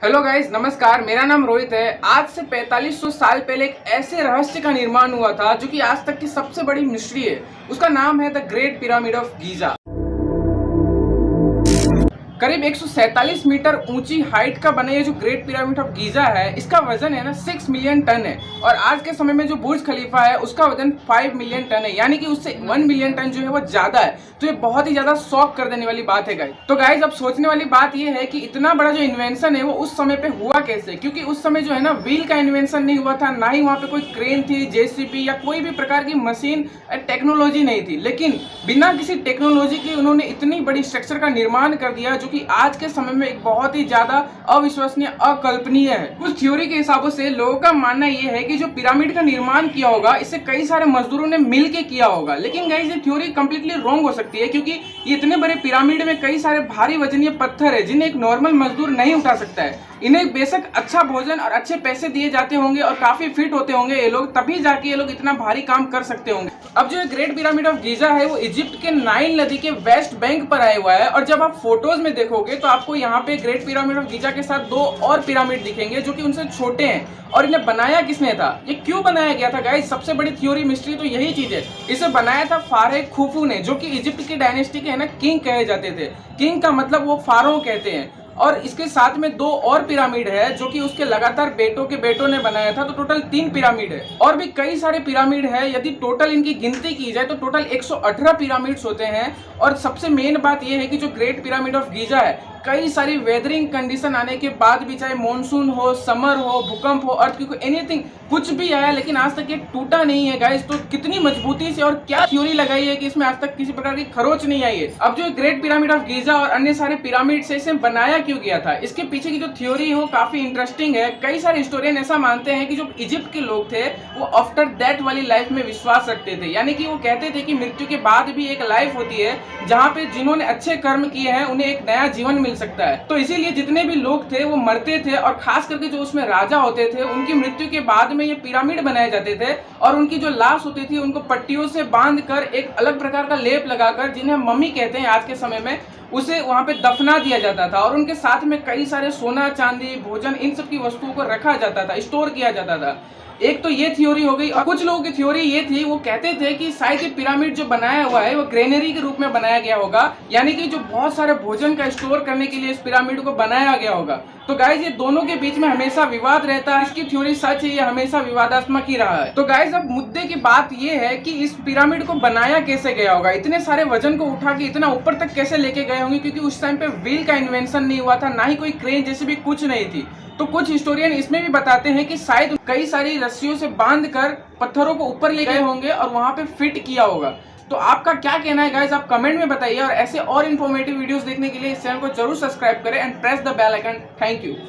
Hello guys, नमस्कार। मेरा नाम रोहित है। आज से 4500 साल पहले एक ऐसे रहस्य का निर्माण हुआ था जो कि आज तक की सबसे बड़ी मिस्ट्री है। उसका नाम है the great pyramid of Giza. करीब 147 मीटर ऊंची हाइट का बना ये जो ग्रेट पिरामिड ऑफ गीजा है, इसका वजन है ना 6 मिलियन टन है। और आज के समय में जो बुर्ज खलीफा है उसका वजन 5 मिलियन टन है, यानी कि उससे 1 मिलियन टन जो है वो ज्यादा है। तो ये बहुत ही ज्यादा शॉक कर देने वाली बात है गाइस। तो गाइस, अब सोचने वाली बात ये है कि इतना बड़ा जो इन्वेंशन है वो उस समय पे हुआ कैसे, क्योंकि उस समय जो है ना व्हील का इन्वेंशन नहीं हुआ था, ना ही वहाँ पे कोई क्रेन थी, जेसीबी या कोई भी प्रकार की मशीन टेक्नोलॉजी नहीं थी। लेकिन बिना किसी टेक्नोलॉजी के उन्होंने इतनी बड़ी स्ट्रक्चर का निर्माण कर दिया जो कि आज के समय में एक बहुत ही ज्यादा अविश्वसनीय, अकल्पनीय है। कुछ थ्योरी के हिसाबों से लोगों का मानना यह है कि जो पिरामिड का निर्माण किया होगा इसे कई सारे मजदूरों ने मिलके किया होगा। लेकिन गाइस, ये थ्योरी कंप्लीटली रॉन्ग हो सकती है, क्योंकि ये इतने बड़े पिरामिड में कई सारे भारी वजनीय पत्थर है जिन्हें एक नॉर्मल मजदूर नहीं उठा सकता है। इन्हें बेशक अच्छा भोजन और अच्छे पैसे दिए जाते होंगे और काफी फिट होते होंगे ये लोग, तभी जाके ये लोग इतना भारी काम कर सकते होंगे। अब जो ग्रेट पिरामिड ऑफ गीजा है वो इजिप्ट के नाइल नदी के वेस्ट बैंक पर आया हुआ है। और जब आप फोटोज में देखोगे तो आपको यहाँ पे ग्रेट पिरामिड ऑफ गीजा के साथ दो और पिरामिड दिखेंगे जो कि उनसे छोटे हैं। और इन्हें बनाया किसने था, ये क्यों बनाया गया था गाइस? सबसे बड़ी थ्योरी मिस्ट्री तो यही चीज है। इसे बनाया था फारे खुफू ने, जो कि इजिप्ट की डायनेस्टी के है ना किंग कहे जाते थे। किंग का मतलब वो फारो कहते हैं। और इसके साथ में दो और पिरामिड है जो कि उसके लगातार बेटों के बेटों ने बनाया था। तो टोटल 3 पिरामिड है और भी कई सारे पिरामिड है। यदि टोटल इनकी गिनती की जाए तो टोटल 118 पिरामिड्स होते हैं। और सबसे मेन बात यह है कि जो ग्रेट पिरामिड ऑफ गीजा है, कई सारी वेदरिंग कंडीशन आने के बाद भी, चाहे मॉनसून हो, समर हो, भूकंप हो, अर्थक्वेक, एनीथिंग, कुछ भी आया, लेकिन आज तक ये टूटा नहीं है गाइस। तो कितनी मजबूती से और क्या थ्योरी लगाई है कि इसमें आज तक किसी प्रकार की खरोच नहीं आई है। अब जो ग्रेट पिरामिड ऑफ गीजा और अन्य सारे पिरामिड से इसे बनाया क्यों गया था, इसके पीछे की जो थ्योरी है वो काफी इंटरेस्टिंग है। कई सारे हिस्टोरियन ऐसा मानते हैं कि जो इजिप्ट के लोग थे वो आफ्टर दैट वाली लाइफ में विश्वास रखते थे, यानी कि वो कहते थे कि मृत्यु के बाद भी एक लाइफ होती है जहाँ पे जिन्होंने अच्छे कर्म किए हैं उन्हें एक नया जीवन मिल सकता है। तो इसीलिए जितने भी लोग थे वो मरते थे, और खास करके जो उसमें राजा होते थे उनकी मृत्यु के बाद में ये पिरामिड बनाए जाते थे। और उनकी जो लाश होती थी उनको पट्टियों से बांधकर एक अलग प्रकार का लेप लगाकर, जिन्हें मम्मी कहते हैं आज के समय में, उसे वहां पे दफना दिया जाता था। और उनके साथ में कई सारे सोना, चांदी, भोजन, इन सब की वस्तुओं को रखा जाता था, स्टोर किया जाता था। एक तो ये थ्योरी हो गई। और कुछ लोगों की थ्योरी ये थी, वो कहते थे कि शायद ये पिरामिड जो बनाया हुआ है वो ग्रेनरी के रूप में बनाया गया होगा, यानी कि जो बहुत सारे भोजन का स्टोर करने के लिए इस पिरामिड को बनाया गया होगा। तो गाइज, ये दोनों के बीच में हमेशा विवाद रहता है। इसकी थ्योरी सच है, ये हमेशा विवादात्मक ही रहा है। तो गाइज, अब मुद्दे की बात ये है कि इस पिरामिड को बनाया कैसे गया होगा, इतने सारे वजन को उठा के इतना ऊपर तक कैसे लेके गए होंगे, क्योंकि उस टाइम पे व्हील का इन्वेंशन नहीं हुआ था, ना ही कोई क्रेन जैसे भी कुछ नहीं थी। तो कुछ हिस्टोरियन इसमें भी बताते हैं कि शायद कई सारी रस्सियों से बांधकर पत्थरों को ऊपर ले गए होंगे और वहां पे फिट किया होगा। तो आपका क्या कहना है गाइस, आप कमेंट में बताइए। और ऐसे और इन्फॉर्मेटिव वीडियोस देखने के लिए इस चैनल को जरूर सब्सक्राइब करें and press the bell icon. Thank you.